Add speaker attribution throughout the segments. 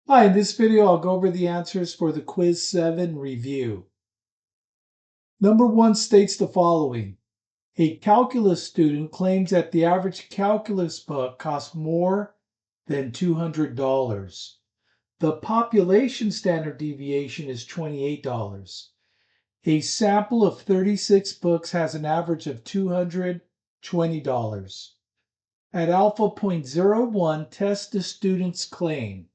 Speaker 1: Hi, in this video I'll go over the answers for the Quiz 7 review. Number 1 states the following. A calculus student claims that the average calculus book costs more than $200. The population standard deviation is $28. A sample of 36 books has an average of $220. At alpha 0.01, test the student's claim.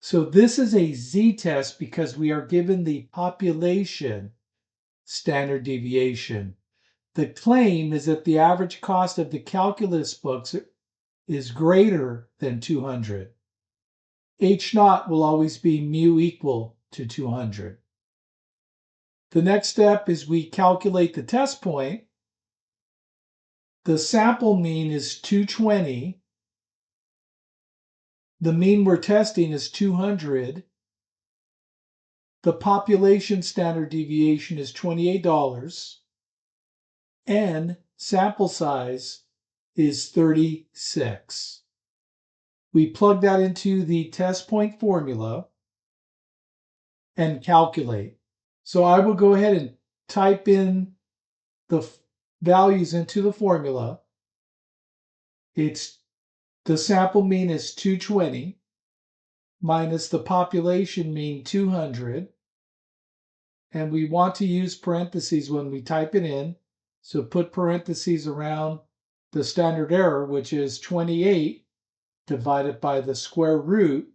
Speaker 1: So this is a z-test because we are given the population standard deviation. The claim is that the average cost of the calculus books is greater than 200. H naught will always be mu equal to 200. The next step is we calculate the test point. The sample mean is 220. The mean we're testing is 200. The population standard deviation is $28, and sample size is 36. We plug that into the test point formula and calculate. So I will go ahead and type in the values into the formula. The sample mean is 220 minus the population mean 200. And we want to use parentheses when we type it in. So put parentheses around the standard error, which is 28 divided by the square root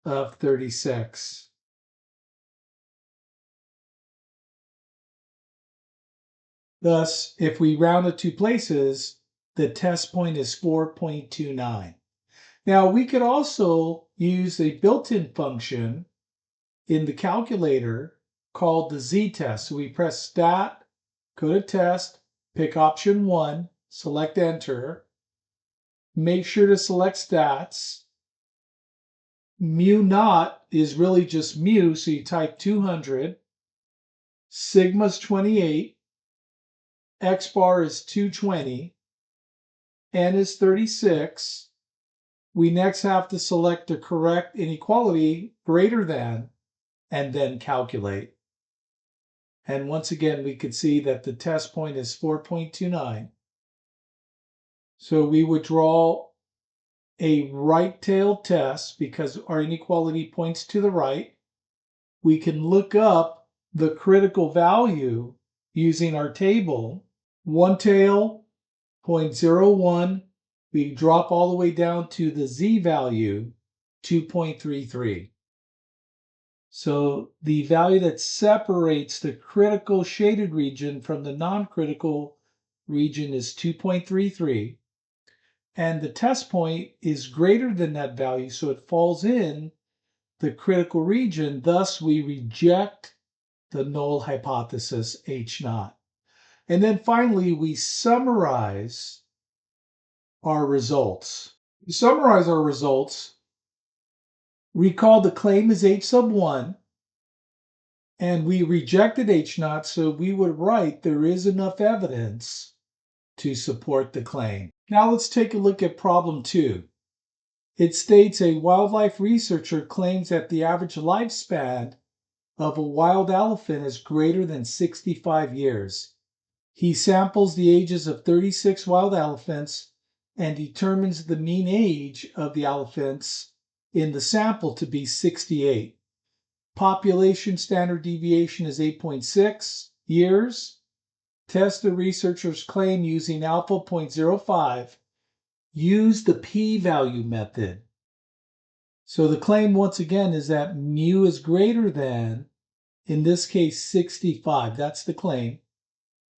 Speaker 1: of 36. Thus, if we round it to places, the test point is 4.29. Now, we could also use a built-in function in the calculator called the z-test. So we press STAT, go to test, pick option 1, select enter. Make sure to select stats. Mu naught is really just mu, so you type 200. Sigma's 28. X bar is 220. N is 36. We next have to select the correct inequality greater than, and then calculate. And once again, we could see that the test point is 4.29. So we would draw a right-tailed test because our inequality points to the right. We can look up the critical value using our table. One tail, 0.01. We drop all the way down to the z value, 2.33. So the value that separates the critical shaded region from the non-critical region is 2.33. And the test point is greater than that value, so it falls in the critical region. Thus, we reject the null hypothesis H naught. And then finally, we summarize our results. To summarize our results, recall the claim is H sub 1, and we rejected H naught, so we would write there is enough evidence to support the claim. Now let's take a look at problem 2. It states a wildlife researcher claims that the average lifespan of a wild elephant is greater than 65 years. He samples the ages of 36 wild elephants and determines the mean age of the elephants in the sample to be 68. Population standard deviation is 8.6 years. Test the researcher's claim using alpha 0.05. Use the p-value method. So the claim once again is that mu is greater than, in this case, 65. That's the claim.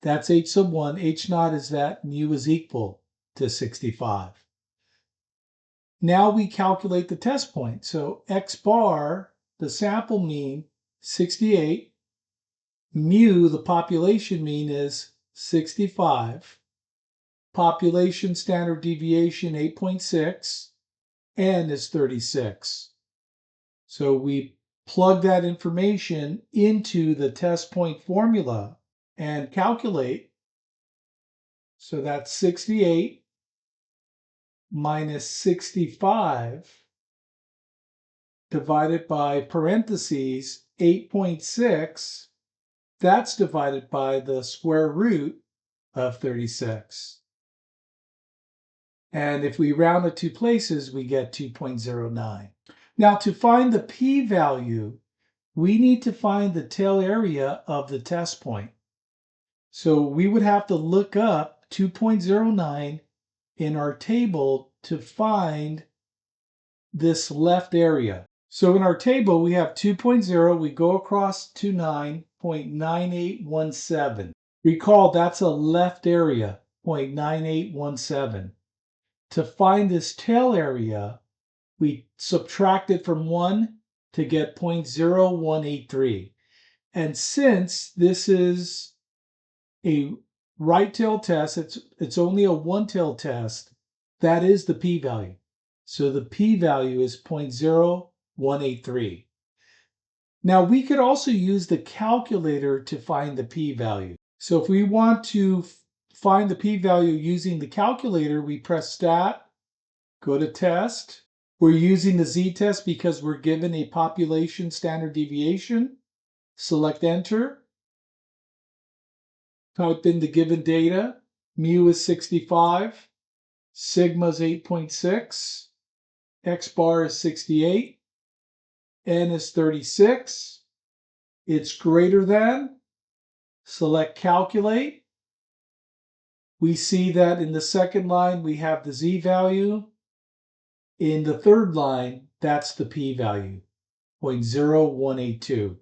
Speaker 1: That's H sub 1. H naught is that mu is equal to 65. Now we calculate the test point. So X bar, the sample mean, 68. Mu, the population mean, is 65. Population standard deviation, 8.6. N is 36. So we plug that information into the test point formula and calculate. So that's 68 minus 65 divided by parentheses 8.6, that's divided by the square root of 36. And if we round it 2 places, we get 2.09. Now to find the p-value, we need to find the tail area of the test point. So we would have to look up 2.09 in our table to find this left area. So in our table, we have 2.0, we go across to 9.9817. Recall that's a left area, 0.9817. To find this tail area, we subtract it from 1 to get 0.0183. And since this is a right-tailed test, it's only a one-tailed test, that is the p-value. So the p-value is 0.0183. Now we could also use the calculator to find the p-value. So if we want to find the p-value using the calculator, we press STAT, go to test. We're using the z-test because we're given a population standard deviation. Select enter. Type in the given data. Mu is 65. Sigma is 8.6. X bar is 68. N is 36. It's greater than. Select calculate. We see that in the second line we have the z value. In the third line, that's the p-value, 0.0182.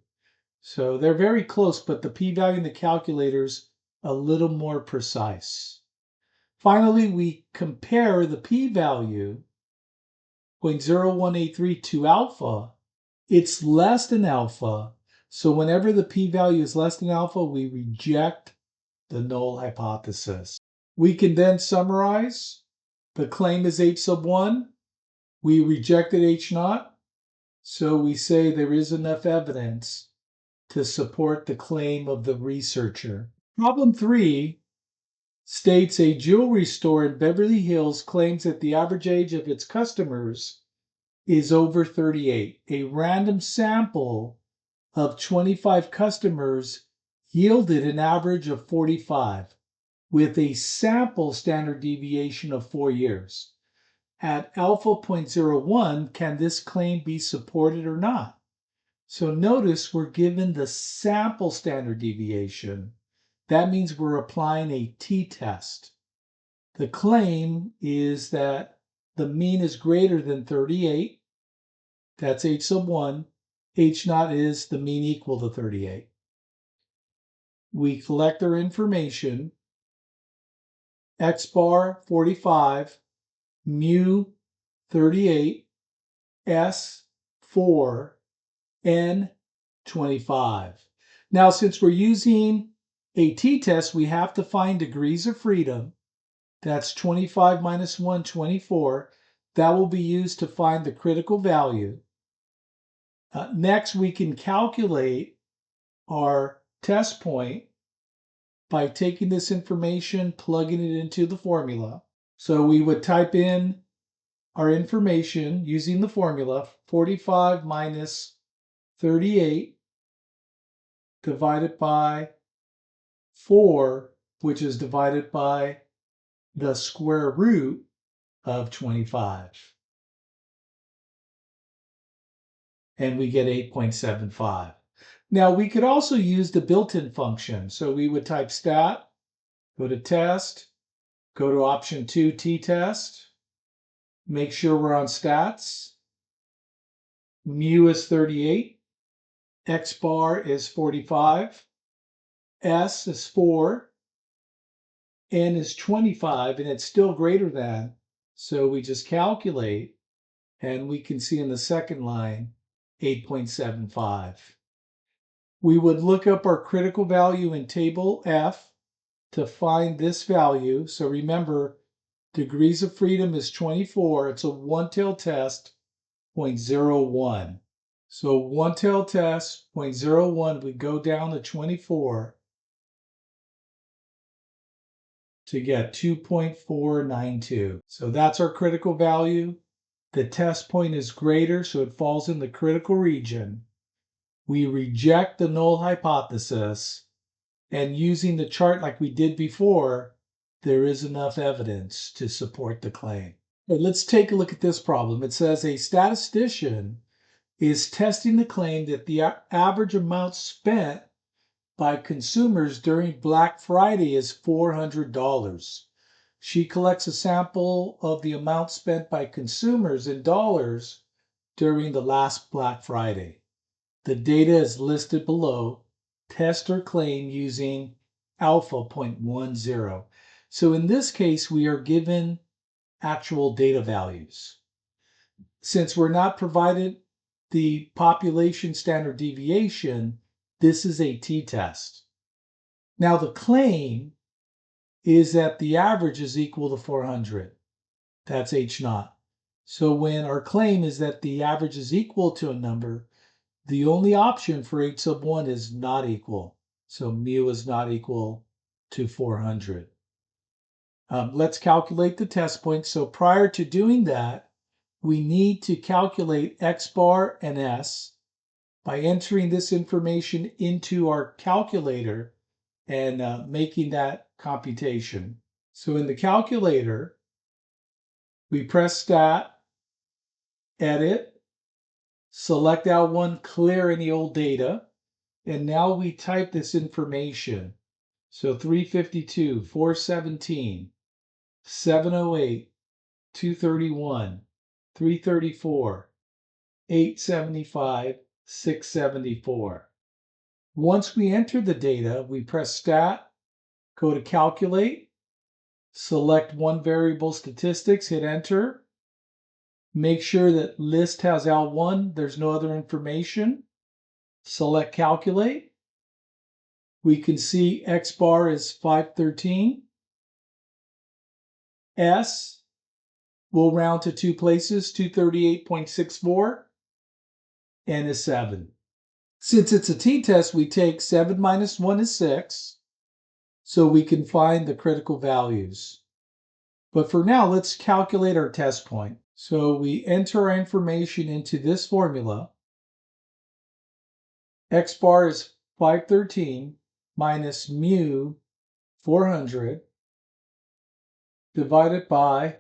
Speaker 1: So they're very close, but the p-value in the calculator's a little more precise. Finally, we compare the p-value, 0.0183, to alpha. It's less than alpha, so whenever the p-value is less than alpha, we reject the null hypothesis. We can then summarize. The claim is H1. We rejected H0, so we say there is enough evidence to support the claim of the researcher. Problem 3 states a jewelry store in Beverly Hills claims that the average age of its customers is over 38. A random sample of 25 customers yielded an average of 45, with a sample standard deviation of 4 years. At alpha 0.01, can this claim be supported or not? So notice we're given the sample standard deviation. That means we're applying a t-test. The claim is that the mean is greater than 38. That's H1. H0 is the mean equal to 38. We collect our information. X bar 45, mu 38, S 4, N 25. Now, since we're using a t-test, we have to find degrees of freedom. That's 25 minus 1, 24. That will be used to find the critical value. Next, we can calculate our test point by taking this information, plugging it into the formula. So we would type in our information using the formula, 45 minus 38 divided by 4, which is divided by the square root of 25. And we get 8.75. Now we could also use the built-in function. So we would type stat, go to test, go to option 2, t-test, make sure we're on stats. Mu is 38, X bar is 45, S is 4, N is 25, and it's still greater than. So we just calculate, and we can see in the second line, 8.75. We would look up our critical value in table F to find this value. So remember, degrees of freedom is 24. It's a one-tailed test, 0.01. So one-tailed test, 0.01, we go down to 24 to get 2.492. So that's our critical value. the test point is greater, so it falls in the critical region. We reject the null hypothesis, and using the chart like we did before, there is enough evidence to support the claim. Okay, let's take a look at this problem. It says a statistician is testing the claim that the average amount spent by consumers during Black Friday is $400. She collects a sample of the amount spent by consumers in dollars during the last Black Friday. The data is listed below. Test her claim using alpha 0.10. So in this case, we are given actual data values. Since we're not provided the population standard deviation, this is a t-test. Now the claim is that the average is equal to 400. That's H naught. So when our claim is that the average is equal to a number, the only option for H sub 1 is not equal. So mu is not equal to 400. Let's calculate the test point. So prior to doing that, we need to calculate X bar and S by entering this information into our calculator and making that computation. So in the calculator, we press Stat, Edit, select L1, clear any old data, and now we type this information. So 352, 417, 708, 231, 334, 875, 674. Once we enter the data, we press Stat, go to Calculate, select one variable statistics, hit Enter. Make sure that list has L1, there's no other information. Select Calculate. We can see X bar is 513. S will round to two places, 238.64, and is 7. Since it's a t-test, we take 7 minus 1 is 6, so we can find the critical values. But for now, let's calculate our test point. So we enter our information into this formula. X bar is 513 minus mu 400 divided by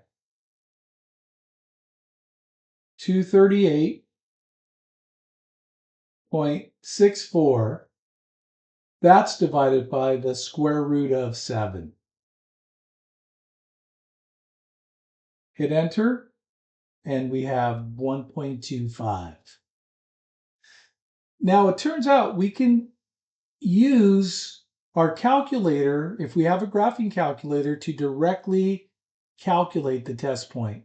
Speaker 1: 238.64. That's divided by the square root of 7. Hit enter, and we have 1.25. Now it turns out we can use our calculator, if we have a graphing calculator, to directly calculate the test point.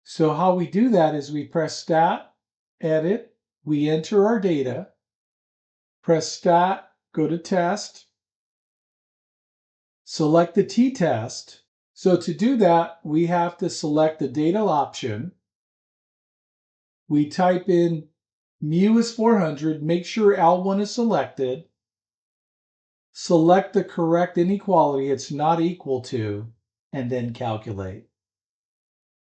Speaker 1: So how we do that is we press Stat, Edit, we enter our data, press Stat, go to Test, select the t-test. So to do that, we have to select the data option. We type in mu is 400, make sure L1 is selected. Select the correct inequality, it's not equal to, and then calculate.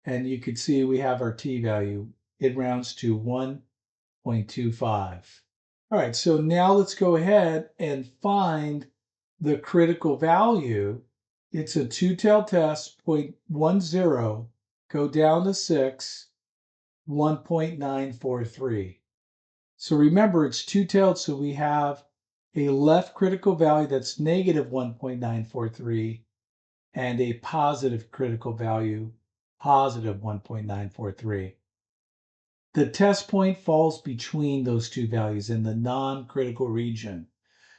Speaker 1: And you can see we have our t-value. It rounds to 1.25. All right, so now let's go ahead and find the critical value. It's a two-tailed test, 0.10, go down to 6, 1.943. So remember, it's two-tailed, so we have a left critical value that's negative 1.943 and a positive critical value, positive 1.943. The test point falls between those two values in the non-critical region,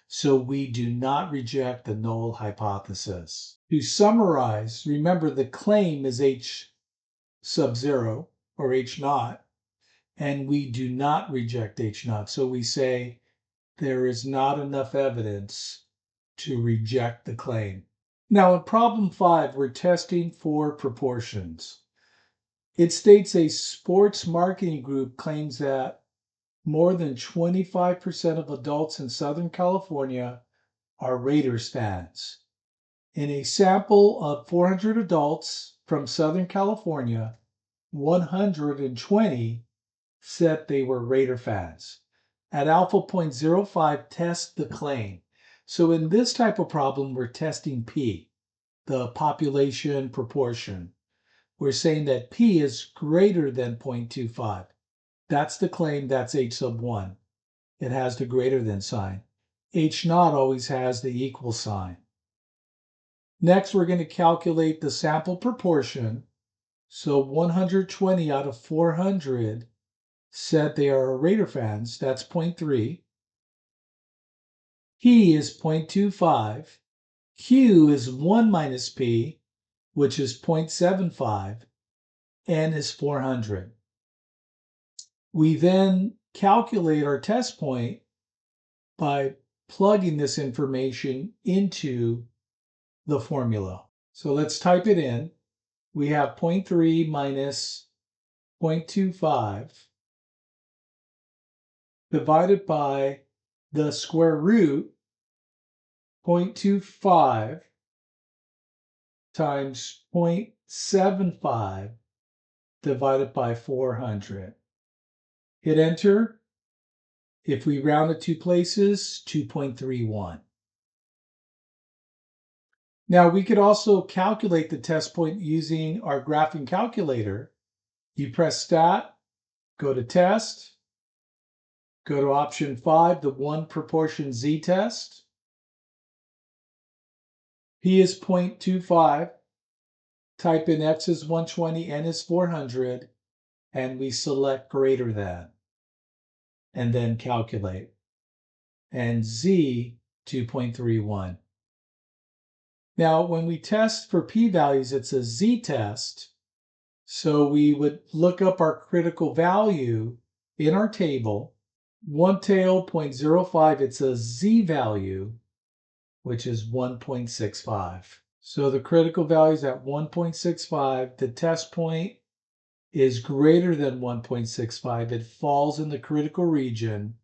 Speaker 1: so we do not reject the null hypothesis. To summarize, remember the claim is H sub 0 or H naught, and we do not reject H naught. So we say there is not enough evidence to reject the claim. Now in problem 5, we're testing for proportions. It states a sports marketing group claims that more than 25% of adults in Southern California are Raiders fans. In a sample of 400 adults from Southern California, 120 said they were radar fans. At alpha 0.05, test the claim. So in this type of problem, we're testing P, the population proportion. We're saying that P is greater than 0.25. That's the claim, that's H sub 1. It has the greater than sign. H naught always has the equal sign. Next, we're going to calculate the sample proportion. So 120 out of 400 said they are radar fans. That's 0.3. P is 0.25. Q is 1 minus P, which is 0.75. N is 400. We then calculate our test point by plugging this information into the formula. So let's type it in. We have 0.3 minus 0.25 divided by the square root 0.25 times 0.75 divided by 400. Hit enter. If we round it 2 places, 2.31. Now we could also calculate the test point using our graphing calculator. You press STAT, go to test, go to option 5, the one proportion z-test. P is 0.25, type in X is 120, N is 400, and we select greater than, and then calculate. And Z, 2.31. Now, when we test for p-values, it's a z-test. So we would look up our critical value in our table. One tail 0.05, it's a z-value, which is 1.65. So the critical value is at 1.65. The test point is greater than 1.65. It falls in the critical region.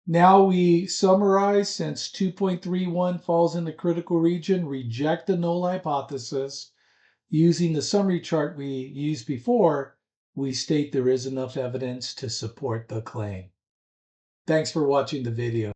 Speaker 1: Now we summarize, since 2.31 falls in the critical region, reject the null hypothesis. Using the summary chart we used before, we state there is enough evidence to support the claim. Thanks for watching the video.